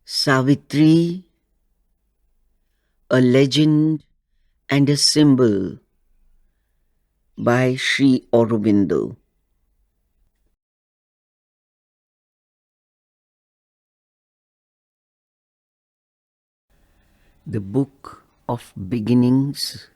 Savitri, a legend and a symbol by Sri Aurobindo. The Book of Beginnings,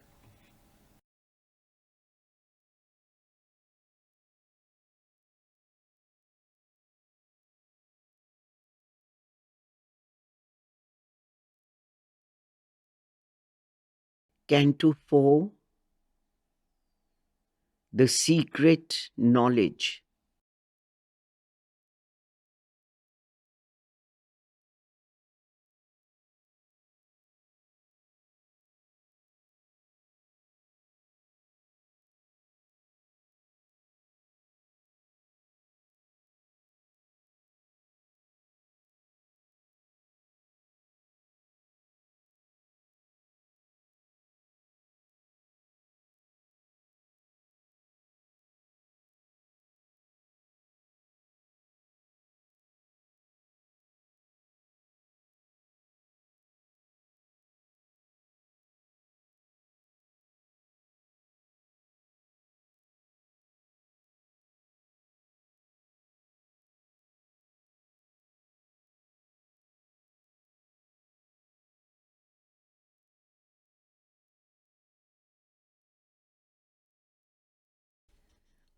Canto 4, The Secret Knowledge.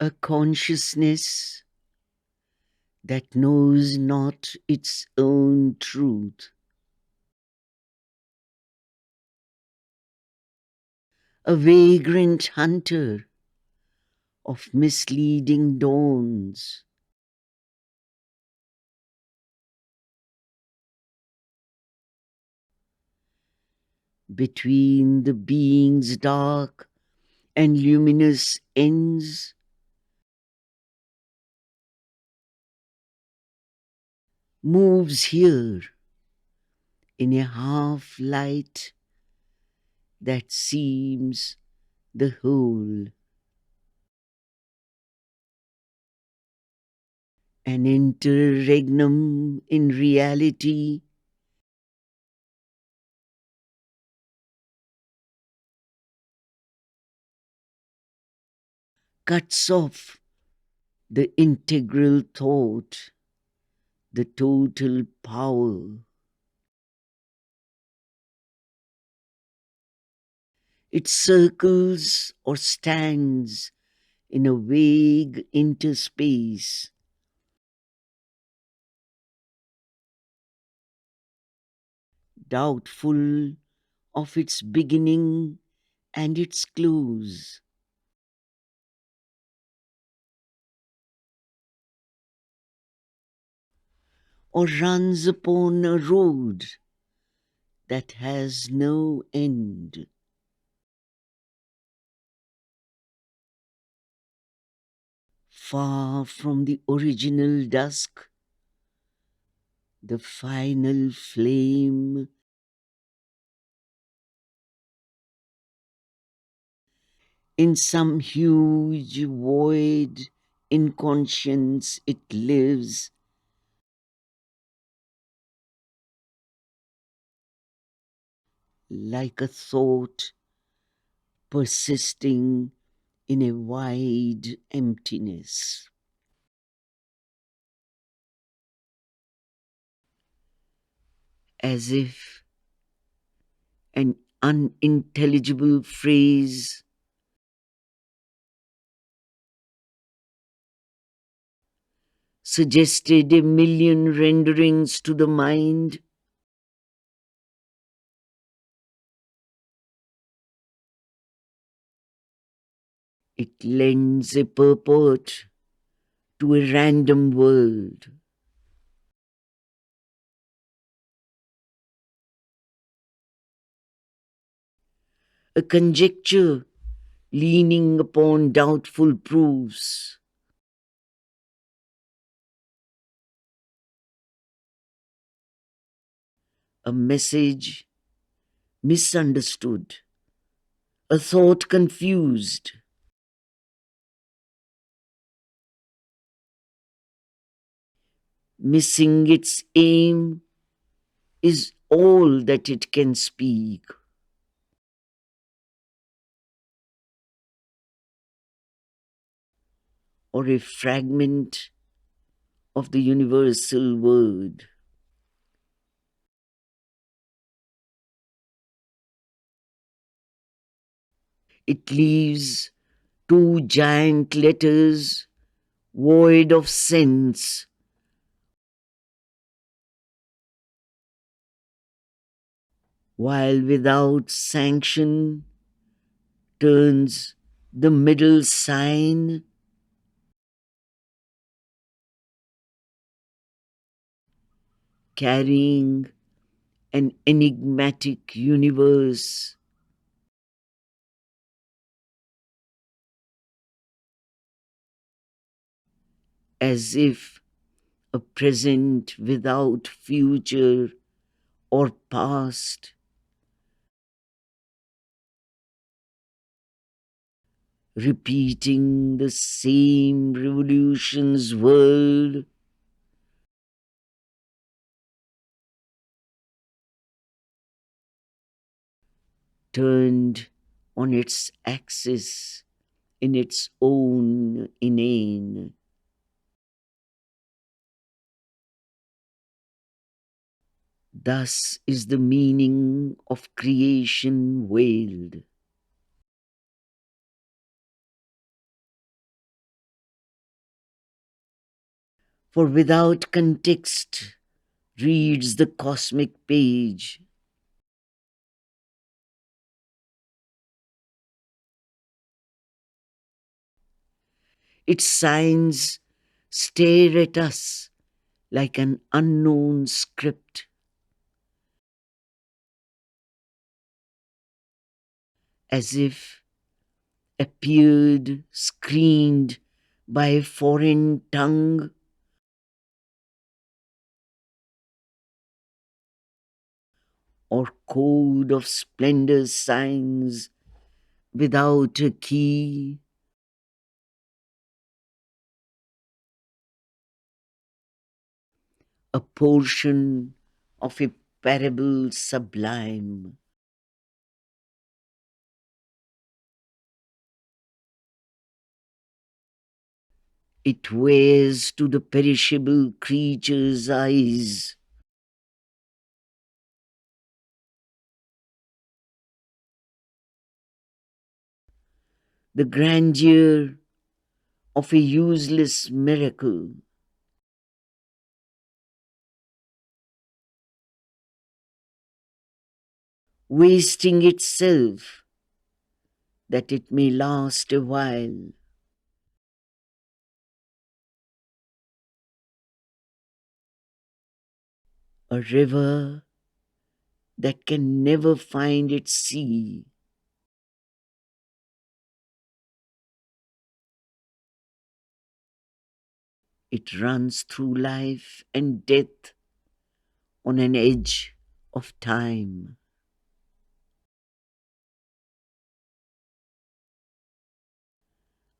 A consciousness that knows not its own truth. A vagrant hunter of misleading dawns. Between the being's dark and luminous ends, moves here in a half light that seems the whole. An interregnum in reality, cuts off the integral thought, the total power. It circles or stands in a vague interspace, doubtful of its beginning and its close. Or runs upon a road that has no end. Far from the original dusk, the final flame, in some huge void inconscience it lives, like a thought persisting in a wide emptiness. As if an unintelligible phrase suggested a million renderings to the mind, it lends a purport to a random world. A conjecture leaning upon doubtful proofs, a message misunderstood, a thought confused, missing its aim is all that it can speak, or a fragment of the universal word. It leaves two giant letters void of sense, while without sanction turns the middle sign, carrying an enigmatic universe, as if a present without future or past, repeating the same revolution's world, turned on its axis in its own inane. Thus is the meaning of creation wailed. For without context reads the cosmic page. Its signs stare at us like an unknown script, as if appeared screened by a foreign tongue, or code of splendor signs without a key. A portion of a parable sublime. It wears to the perishable creature's eyes the grandeur of a useless miracle, wasting itself that it may last a while. A river that can never find its sea. It runs through life and death on an edge of time.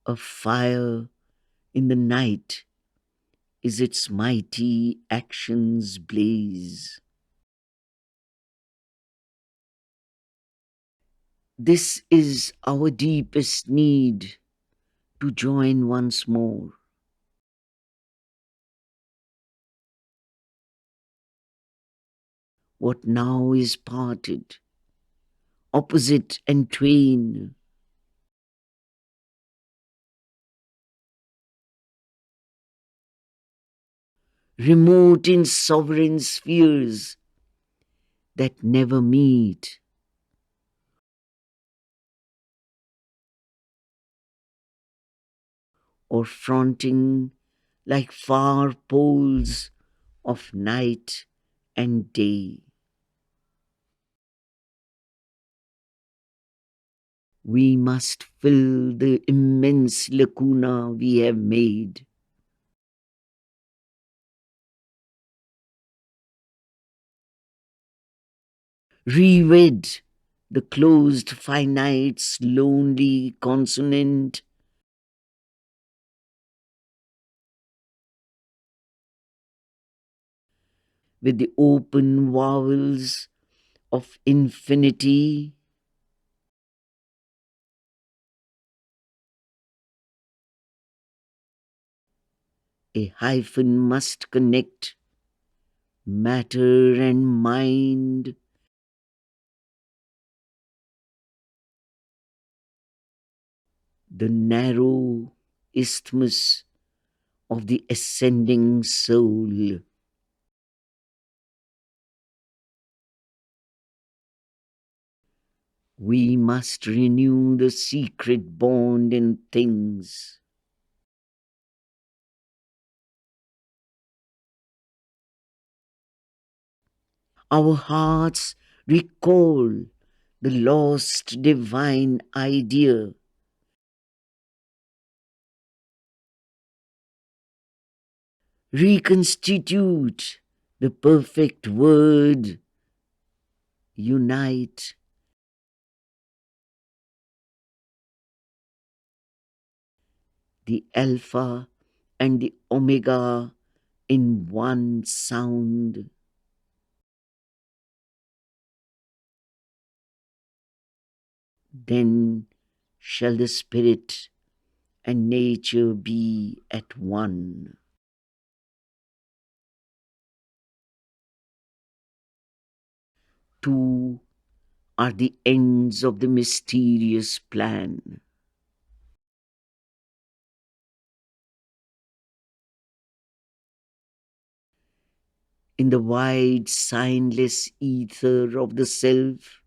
A fire in the night is its mighty action's blaze. This is our deepest need, to join once more. What now is parted, opposite and twain, remote in sovereign spheres that never meet. Or fronting like far poles of night and day. We must fill the immense lacuna we have made. Re-wed the closed finite's lonely consonant, with the open vowels of infinity. A hyphen must connect matter and mind. The narrow isthmus of the ascending soul. We must renew the secret bond in things. Our hearts recall the lost divine idea. Reconstitute the perfect word. Unite the Alpha and the Omega in one sound. Then shall the spirit and nature be at one. Two are the ends of the mysterious plan. In the wide, signless ether of the self,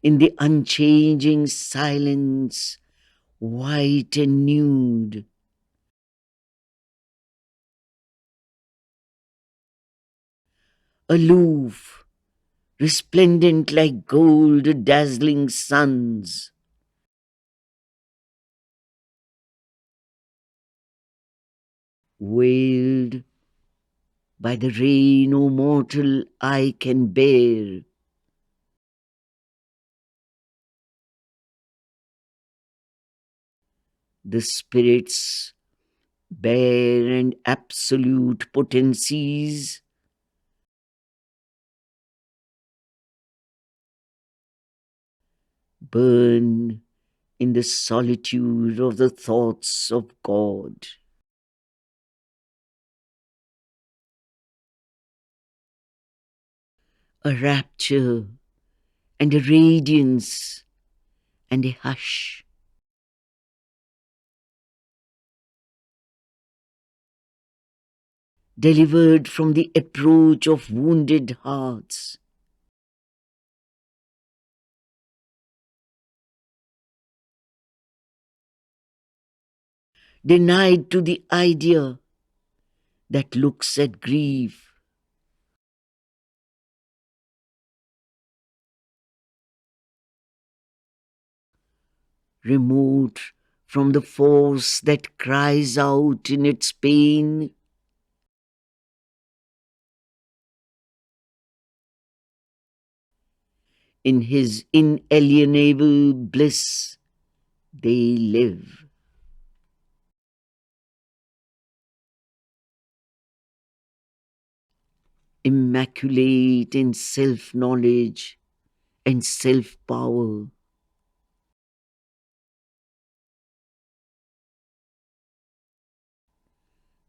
in the unchanging silence, white and nude, aloof, resplendent like gold dazzling suns, veiled by the ray no mortal eye can bear. The spirit's bare and absolute potencies burn in the solitude of the thoughts of God. A rapture and a radiance and a hush. Delivered from the approach of wounded hearts. Denied to the idea that looks at grief. Remote from the force that cries out in its pain. In his inalienable bliss they live. Immaculate in self-knowledge and self-power.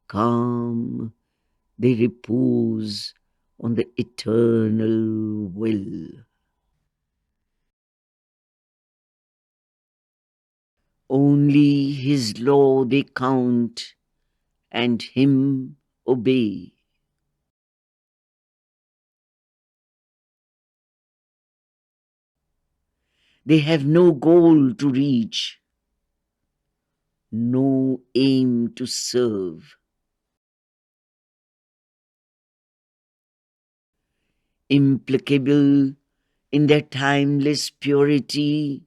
Calm, they repose on the eternal will. Only his law they count and him obey. They have no goal to reach, no aim to serve. Implacable in their timeless purity,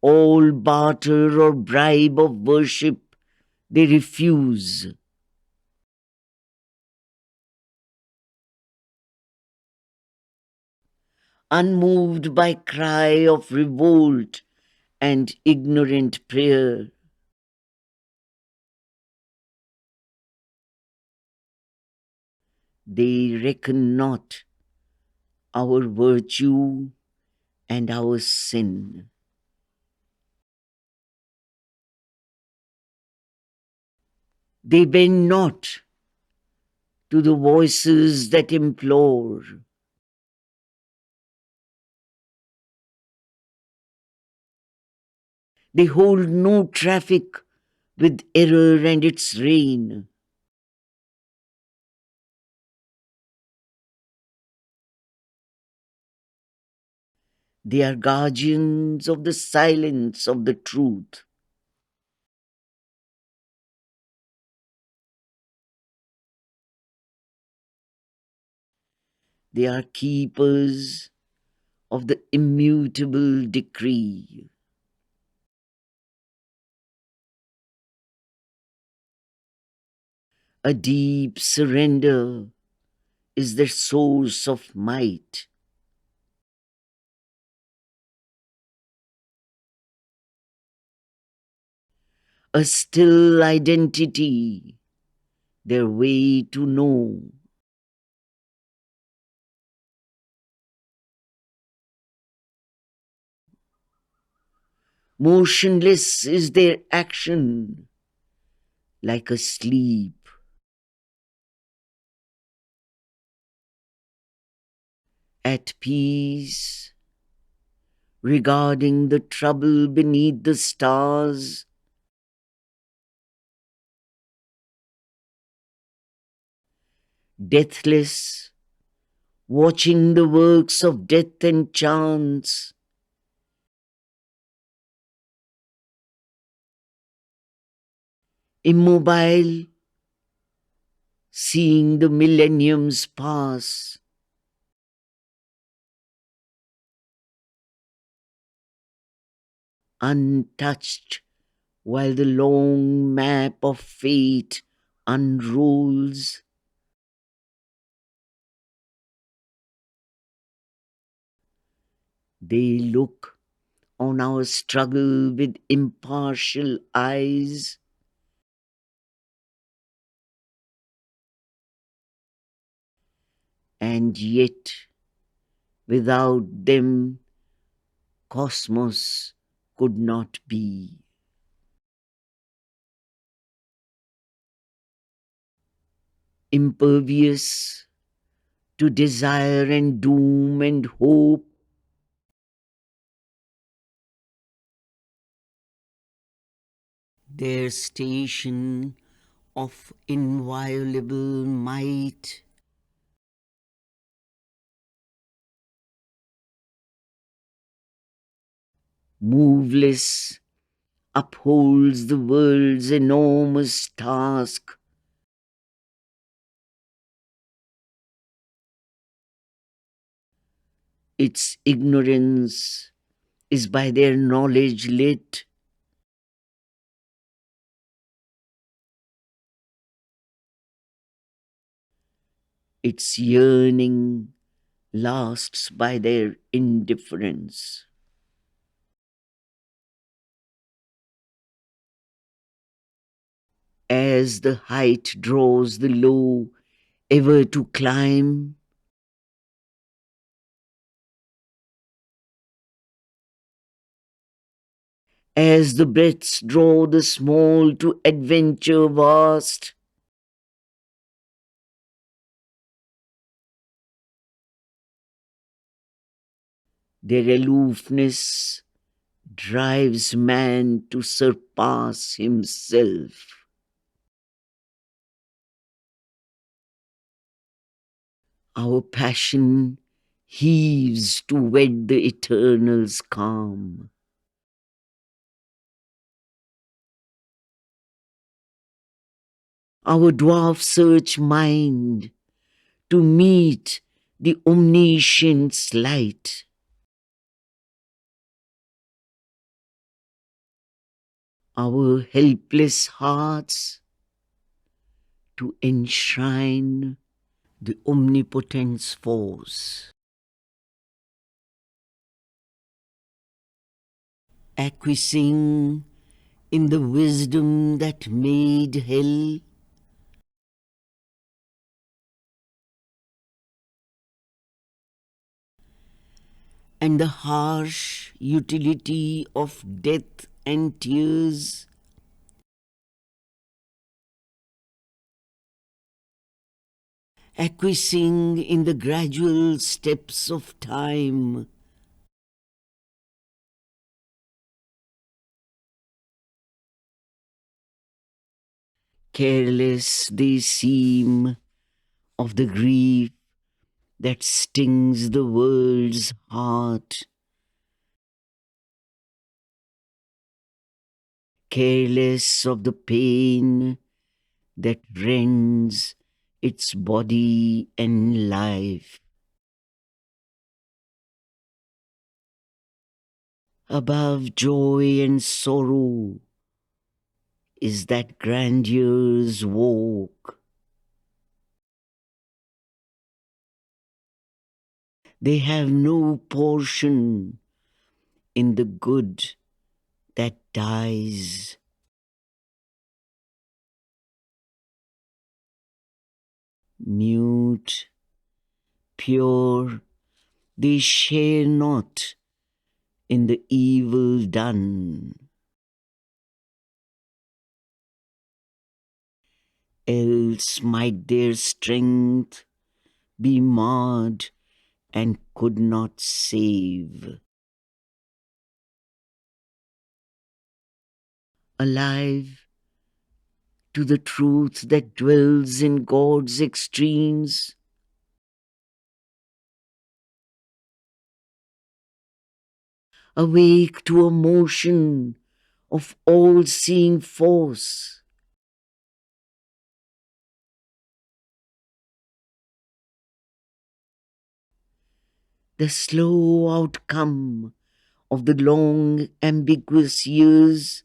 all barter or bribe of worship they refuse. unmoved by cry of revolt and ignorant prayer. They reckon not our virtue and our sin. They bend not to the voices that implore. They hold no traffic with error and its reign. They are guardians of the silence of the truth. They are keepers of the immutable decree. A deep surrender is their source of might. A still identity, their way to know. Motionless is their action, like a sleep. At peace, regarding the trouble beneath the stars, deathless, watching the works of death and chance, immobile, seeing the millenniums pass, untouched, while the long map of fate unrolls. They look on our struggle with impartial eyes, and yet without them cosmos could not be. Impervious to desire and doom and hope, their station of inviolable might, moveless, upholds the world's enormous task. Its ignorance is by their knowledge lit. Its yearning lasts by their indifference. As the height draws the low ever to climb, as the breaths draw the small to adventure vast, their aloofness drives man to surpass himself. Our passion heaves to wed the eternal's calm. Our dwarf search mind to meet the omniscient's light. Our helpless hearts to enshrine the omnipotent's force. acquiescing in the wisdom that made hell, and the harsh utility of death and tears, acquiescing in the gradual steps of time, careless they seem of the grief that stings the world's heart, careless of the pain that rends its body and life. Above joy and sorrow is that grandeur's walk. They have no portion in the good that dies. Mute, pure, they share not in the evil done. Else might their strength be marred and could not save. Alive to the truth that dwells in God's extremes, awake to a motion of all-seeing force, the slow outcome of the long ambiguous years,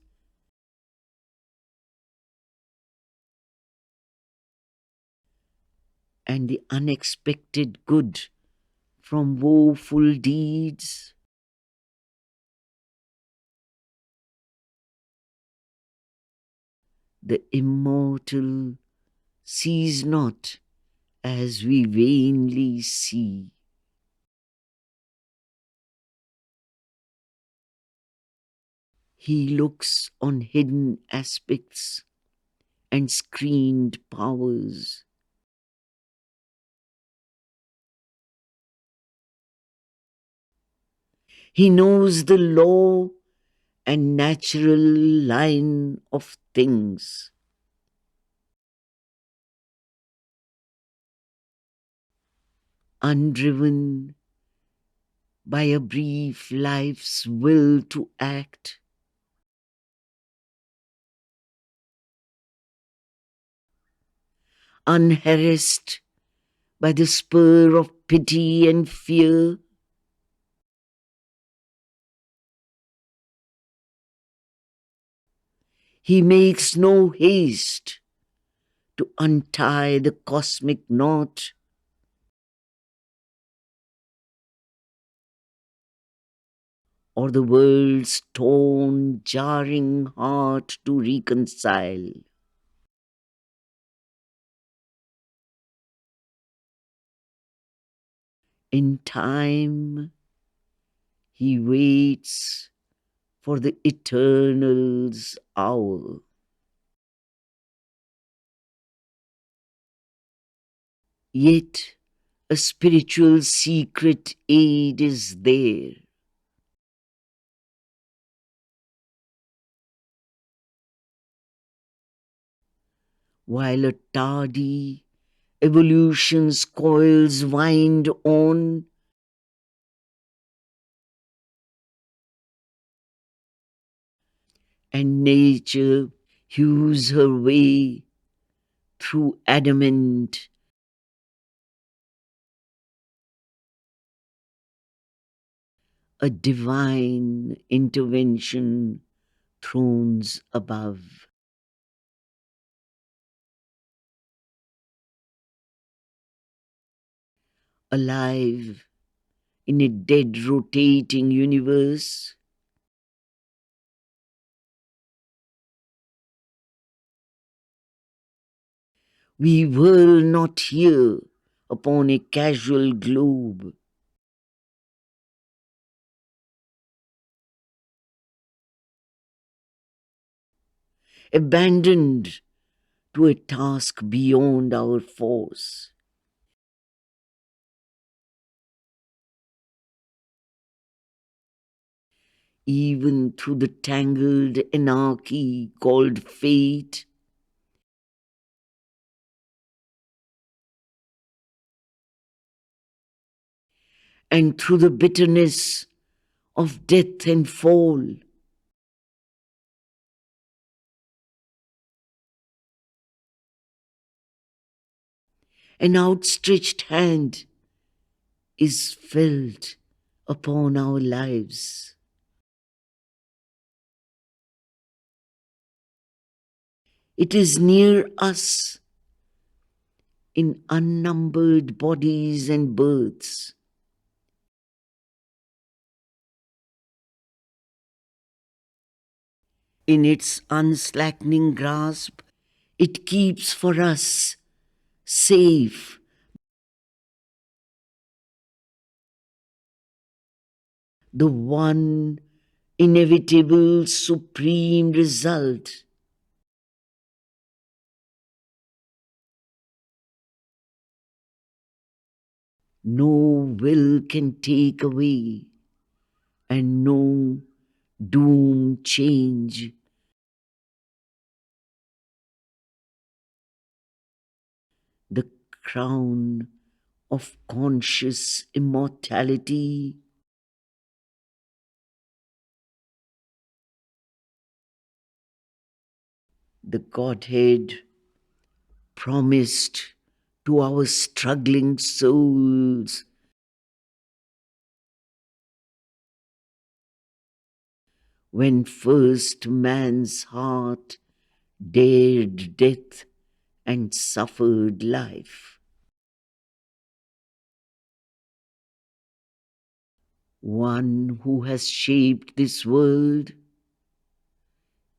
and the unexpected good from woeful deeds. The immortal sees not as we vainly see. He looks on hidden aspects and screened powers. He knows the law and natural line of things. Undriven by a brief life's will to act, unharassed by the spur of pity and fear, he makes no haste to untie the cosmic knot, or the world's torn, jarring heart to reconcile. In time, he waits for the eternal's hour. Yet a spiritual secret aid is there. While a tardy evolution's coils wind on, and nature hews her way through adamant, a divine intervention thrones above. Alive in a dead rotating universe, We whirl not here upon a casual globe. Abandoned to a task beyond our force. Even through the tangled anarchy called fate, and through the bitterness of death and fall, an outstretched hand is felt upon our lives. It is near us in unnumbered bodies and births. In its unslackening grasp, it keeps for us safe the one inevitable supreme result. No will can take away, and no doom change. The crown of conscious immortality, the Godhead promised to our struggling souls when first man's heart dared death and suffered life. One who has shaped this world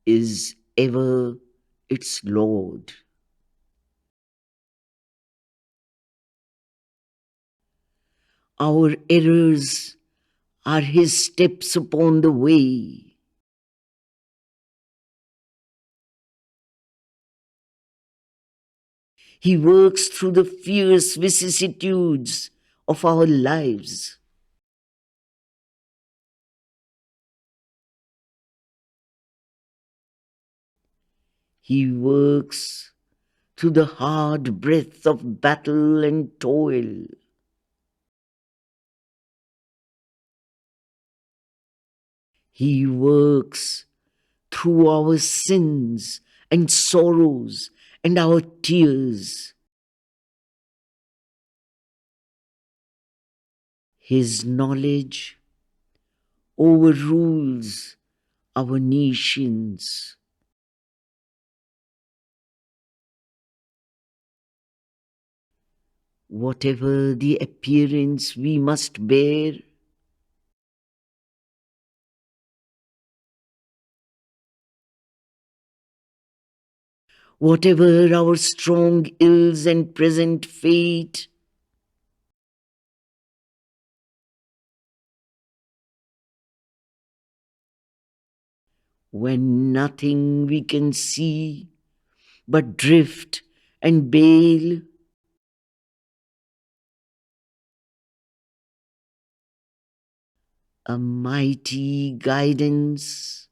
is ever its Lord. Our errors are his steps upon the way. He works through the fierce vicissitudes of our lives. He works through the hard breath of battle and toil. He works through our sins and sorrows and our tears. His knowledge overrules our nations. Whatever the appearance we must bear, whatever our strong ills and present fate, when nothing we can see but drift and bail, a mighty guidance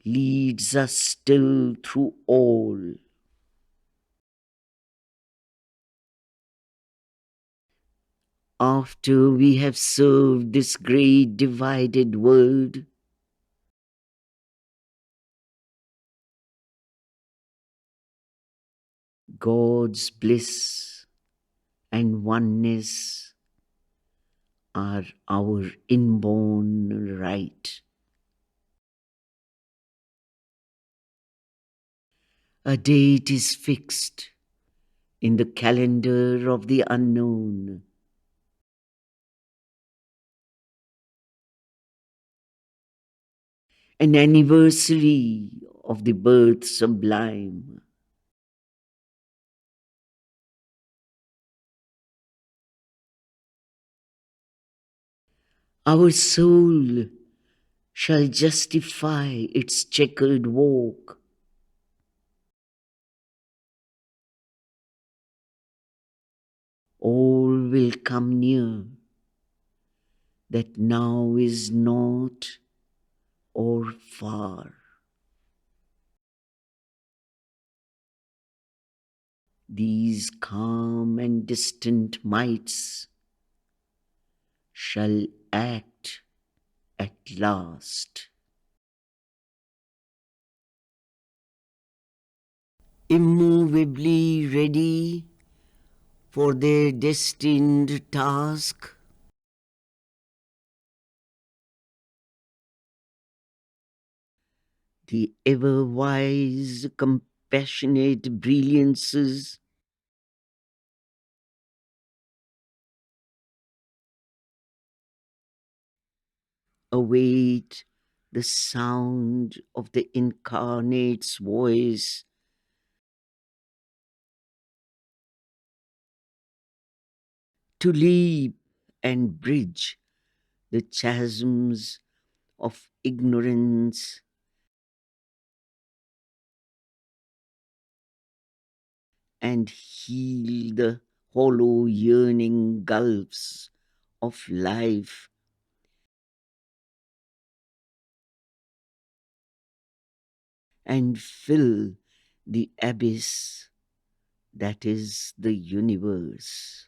leads us still through all. After we have served this great divided world, God's bliss and oneness are our inborn right. A date is fixed in the calendar of the unknown. An anniversary of the birth sublime. Our soul shall justify its checkered walk. All will come near that now is not or far. These calm and distant mights shall act at last. Immovably ready for their destined task, the ever-wise, compassionate brilliances await the sound of the incarnate's voice to leap and bridge the chasms of ignorance and heal the hollow yearning gulfs of life and fill the abyss that is the universe.